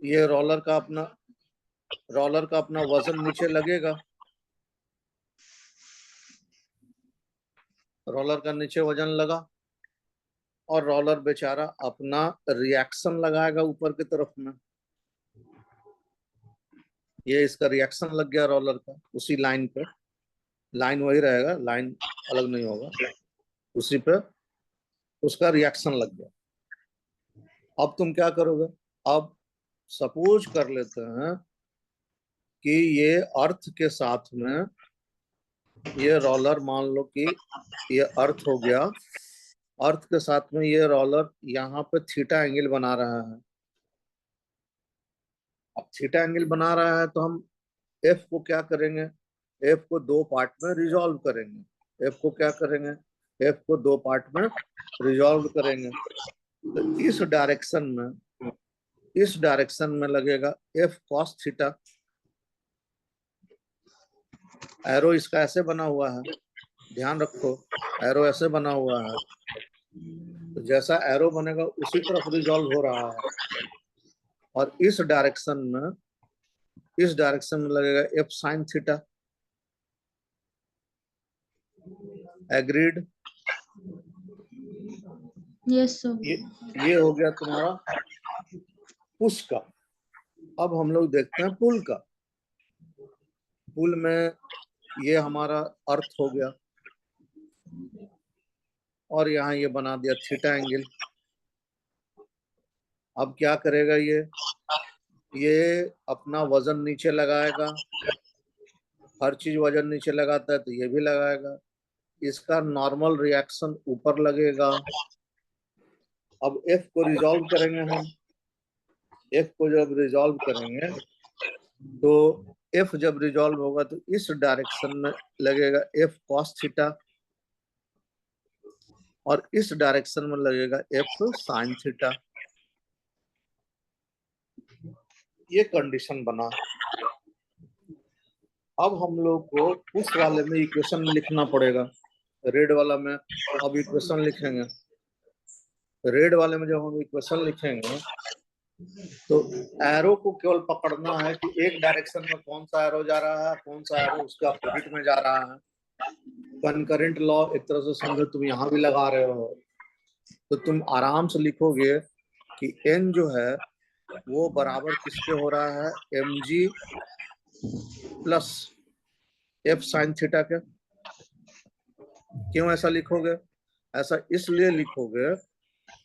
ये रोलर का अपना वजन नीचे लगेगा, रोलर का नीचे वजन लगा और रोलर बेचारा अपना रिएक्शन लगाएगा ऊपर की तरफ में। ये इसका रिएक्शन लग गया रोलर का उसी लाइन पे, लाइन वही रहेगा, लाइन अलग नहीं होगा, उसी पे उसका रिएक्शन लग गया। अब तुम क्या करोगे? अब सपोज कर लेते हैं कि ये अर्थ के साथ में, ये रोलर मान लो कि ये अर्थ हो गया, अर्थ के साथ में ये रोलर यहाँ पे थीटा एंगल बना रहा है। अब थीटा एंगल बना रहा है तो हम एफ को क्या करेंगे? एफ को दो पार्ट में रिजॉल्व करेंगे। एफ को क्या करेंगे? एफ को दो पार्ट में रिजॉल्व करेंगे। तो इस डायरेक्शन में लगेगा एफ कॉस थीटा। एरो इसका ऐसे बना हुआ है, ध्यान रखो, एरो ऐसे बना हुआ है, तो जैसा एरो बनेगा उसी तरफ रिजॉल्व हो रहा है। और इस डायरेक्शन में लगेगा F sine theta. Agreed? Yes sir. ये हो गया तुम्हारा पुश का। अब हम लोग देखते हैं पुल का। पुल में ये हमारा अर्थ हो गया और यहाँ ये बना दिया थीटा एंगल। अब क्या करेगा ये अपना वजन नीचे लगाएगा, हर चीज वजन नीचे लगाता है तो ये भी लगाएगा। इसका नॉर्मल रिएक्शन ऊपर लगेगा। अब एफ को रिजॉल्व करेंगे हम। एफ को जब रिजॉल्व करेंगे तो एफ जब रिजॉल्व होगा तो इस डायरेक्शन में लगेगा एफ कॉस थीटा और इस डायरेक्शन में लगेगा एफ साइन थीटा। ये कंडीशन बना। अब हम लोग को उस वाले में इक्वेशन लिखना पड़ेगा। रेड वाला में अब इक्वेशन लिखेंगे। रेड वाले में जब हम इक्वेशन लिखेंगे तो एरो को केवल पकड़ना है कि एक डायरेक्शन में कौन सा एरो जा रहा है, कौन सा एरो उसके अपोजिट में जा रहा है। कनकरेंट लॉ एक तरह से समझो तुम यहाँ भी लगा रहे हो, तो तुम आराम से लिखोगे कि एन जो है वो बराबर किसके हो रहा है? M G plus F sine theta के। क्यों ऐसा लिखोगे? ऐसा इसलिए लिखोगे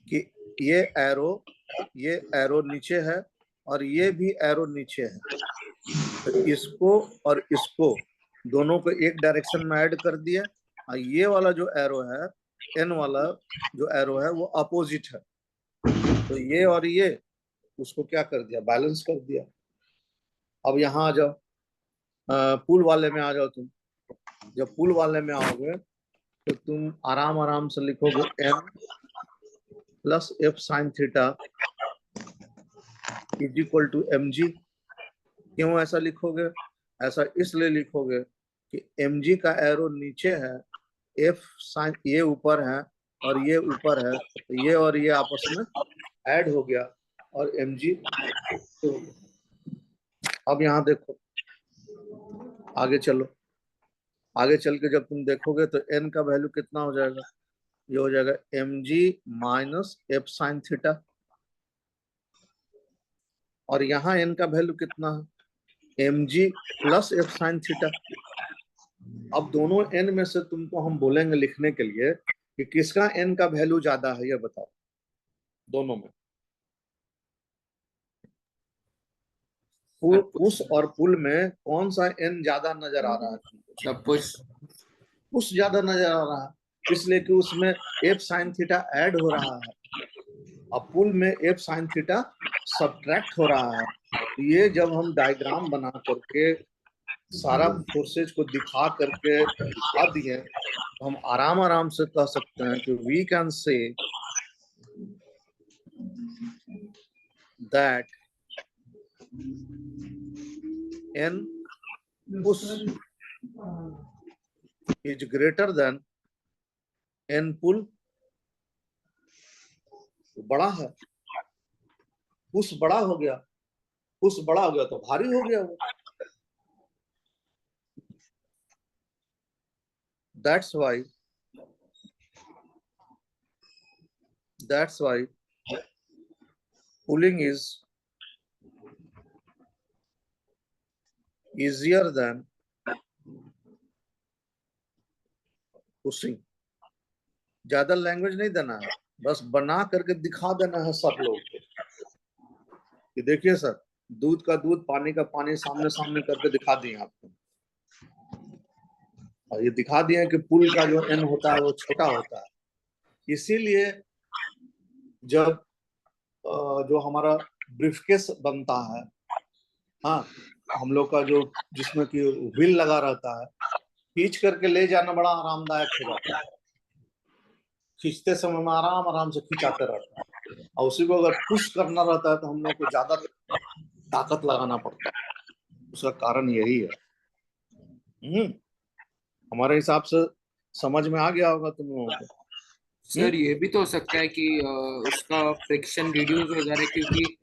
कि ये एरो नीचे है और ये भी एरो नीचे है, तो इसको और इसको दोनों को एक डायरेक्शन में ऐड कर दिया और ये वाला जो एरो है, एन वाला जो एरो है वो अपोजिट है, तो ये और ये उसको क्या कर दिया? बैलेंस कर दिया। अब यहाँ आ जाओ, पुल वाले में आ जाओ तुम। जब पुल वाले में आओगे तो तुम आराम आराम से लिखोगे N plus F sine theta is equal to M G. क्यों ऐसा लिखोगे? ऐसा इसलिए लिखोगे कि एम जी का एरो नीचे है, एफ साइन ये ऊपर है और ये ऊपर है, तो ये और ये आपस में ऐड हो गया और एम जी। तो अब यहाँ देखो, आगे चलो, आगे चल के जब तुम देखोगे तो एन का वैल्यू कितना हो जाएगा? ये हो जाएगा M G minus F sine theta. और यहाँ एन का वैल्यू कितना है? M G plus F sine theta. अब दोनों एन में से तुमको हम बोलेंगे लिखने के लिए कि किसका एन का वैल्यू ज्यादा है, ये बताओ दोनों में। पुश और पुल में कौन सा एन ज्यादा नजर आ रहा है तुमको? पुश ज्यादा नजर आ रहा है, इसलिए कि उसमें एफ साइन थीटा ऐड हो रहा है, अब पुल में एफ साइन थीटा सब्ट्रैक्ट हो रहा है। ये जब हम डायग्राम बना करके सारा फोर्सेज को दिखा करके दिखा दिए तो हम आराम आराम से कह सकते हैं कि we can say that an push is greater than an pull. बड़ा है, पुश बड़ा हो गया पुश बड़ा हो गया तो भारी हो गया वो। That's why pulling is easier than pushing. ज्यादा लैंग्वेज नहीं देना है, बस बना करके दिखा देना है सब लोग को कि देखिए सर, दूध का दूध, पानी का पानी, सामने सामने करके दिखा दिए आपको। और ये दिखा दिए कि पुल का जो एन होता है वो छोटा होता है। इसीलिए जब जो हमारा ब्रीफकेस बनता है, हाँ, हम लोग का जो जिसमें कि व्हील लगा रहता है, खींच करके ले जाना बड़ा आरामदायक हो जाता है। खींचते समय में आराम आराम से खींचाते रहता है, और उसी को अगर पुश करना रहता है तो हम लोग को ज्यादा ताकत लगाना पड़ता है। उसका कारण यही है। हमारे हिसाब से समझ में आ गया होगा तुम लोगों को। सर ये भी तो हो सकता है कि उसका फ्रिक्शन रिड्यूस हो जा रहा है, क्योंकि